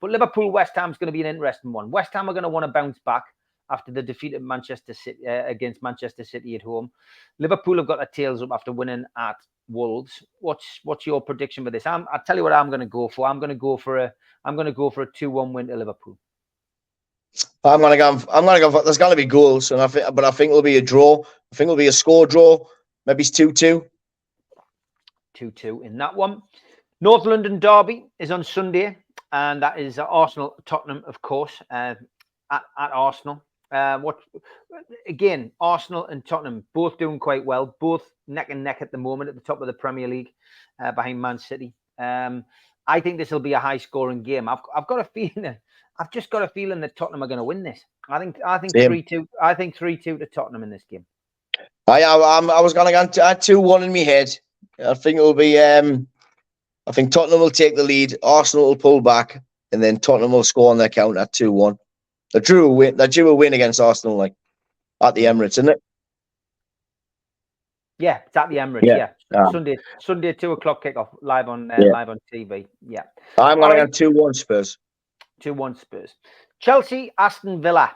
But Liverpool, West Ham is going to be an interesting one. West Ham are going to want to bounce back after the defeat at Manchester City against Manchester City at home. Liverpool have got their tails up after winning at Wolves. What's your prediction for this? I'll tell you what I'm going to go for. I'm going to go for a 2-1 win to Liverpool. I'm gonna go. There's gonna be goals, but I think it'll be a draw. I think it'll be a score draw. Maybe it's 2-2. 2-2 in that one. North London derby is on Sunday, and that is Arsenal Tottenham, of course, at Arsenal. Arsenal and Tottenham both doing quite well, both neck and neck at the moment at the top of the Premier League, behind Man City. I think this will be a high-scoring game. I've got a feeling. I've just got a feeling that Tottenham are going to win this. I think 3-2. I think 3-2 to Tottenham in this game. I was going to go 2-1 in my head. I think it'll be. I think Tottenham will take the lead. Arsenal will pull back, and then Tottenham will score on their count at 2-1. They drew a win against Arsenal, at the Emirates, isn't it? Yeah, it's at the Emirates. Yeah. Sunday 2:00 kickoff live on TV. Yeah, I'm going to go 2-1 Spurs. 2-1 Spurs. Chelsea, Aston Villa.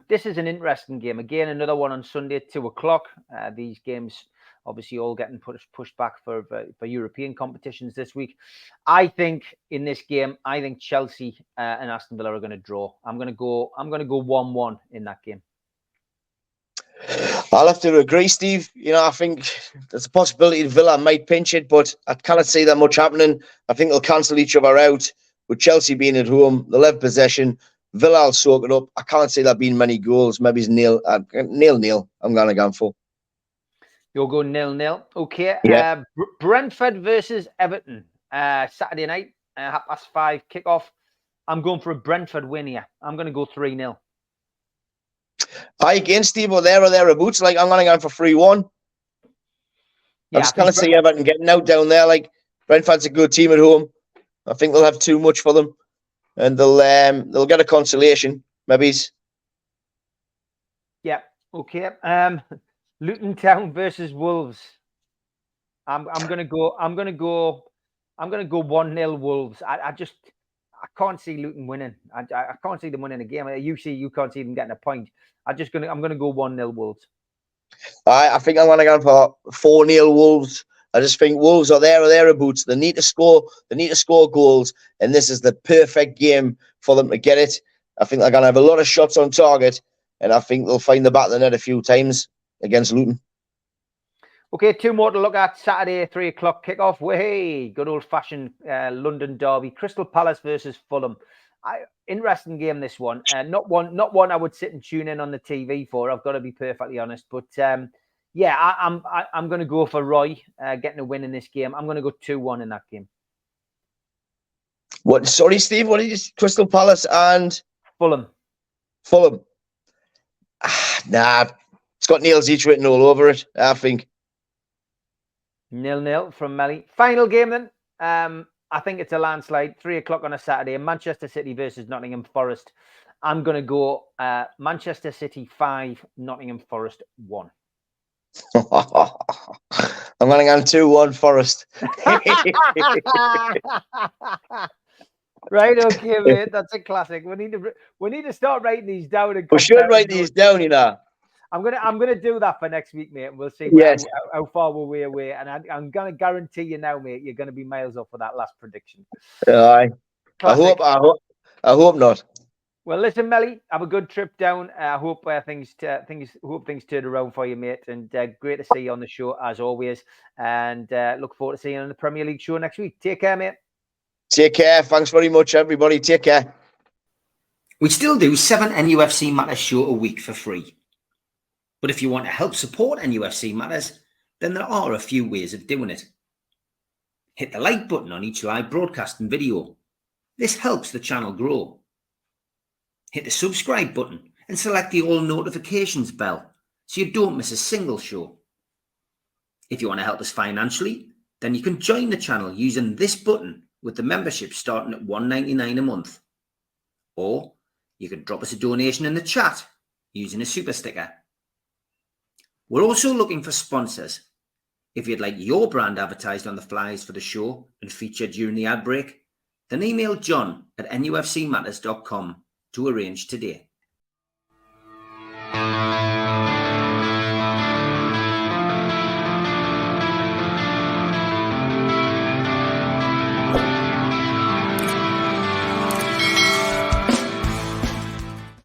This is an interesting game. Again, another one on Sunday at 2:00. These games obviously all getting pushed back for European competitions this week. I think in this game, Chelsea and Aston Villa are going to draw. I'm going to go 1-1 in that game. I'll have to agree, Steve. I think there's a possibility Villa might pinch it, but I cannot see that much happening. I think they'll cancel each other out. With Chelsea being at home, they'll have possession. Villa will soak it up. I can't see there being many goals. Maybe it's nil. I'm going to go for. You'll go 0-0. Okay. Yeah. Brentford versus Everton. Saturday night, 5:30 kickoff. I'm going for a Brentford win here. I'm going to go 3-0. Again, Steve, or thereabouts. I'm going to go for 3-1. I just can't see Everton getting out down there. Brentford's a good team at home. I think they'll have too much for them, and they'll get a consolation. Maybe. Yeah. Okay. Luton Town versus Wolves. I'm gonna go 1-0 Wolves. I can't see Luton winning. I can't see them winning a game. You can't see them getting a point. I'm gonna go 1-0 Wolves. I think I'm gonna go for 4-0 Wolves. I just think Wolves are there or thereabouts. They need to score. They need to score goals, and this is the perfect game for them to get it. I think they're going to have a lot of shots on target, and I think they'll find the back of the net a few times against Luton. Okay, 2 more to look at. Saturday, 3:00 kickoff. Way, good old-fashioned London derby. Crystal Palace versus Fulham. Interesting game, this one. Not one I would sit and tune in on the TV for. I've got to be perfectly honest, but. Yeah, I'm going to go for Roy getting a win in this game. I'm going to go 2-1 in that game. What? Sorry, Steve. What did you say? Crystal Palace and Fulham. Nah, it's got nails each written all over it. I think 0-0 from Melly. Final game then. I think it's a landslide. 3:00 on a Saturday. Manchester City versus Nottingham Forest. I'm going to go Manchester City 5, Nottingham Forest 1. I'm going to go 2-1 Forest. Right, okay, mate. That's a classic. We need to start writing these down. We should write these down, I'm gonna do that for next week, mate. And we'll see how far we're away. And I'm gonna guarantee you now, mate, you're gonna be miles off for that last prediction. I hope not. Well, listen, Melly, have a good trip down. I hope things turn around for you, mate. And great to see you on the show as always. And look forward to seeing you on the Premier League show next week. Take care, mate. Take care. Thanks very much, everybody. Take care. We still do 7 NUFC Matters show a week for free. But if you want to help support NUFC Matters, then there are a few ways of doing it. Hit the like button on each live broadcast and video. This helps the channel grow. Hit the subscribe button and select the all notifications bell so you don't miss a single show. If you want to help us financially, then you can join the channel using this button with the membership starting at $1.99 a month. Or you can drop us a donation in the chat using a super sticker. We're also looking for sponsors. If you'd like your brand advertised on the flyers for the show and featured during the ad break, then email john@nufcmatters.com to arrange today.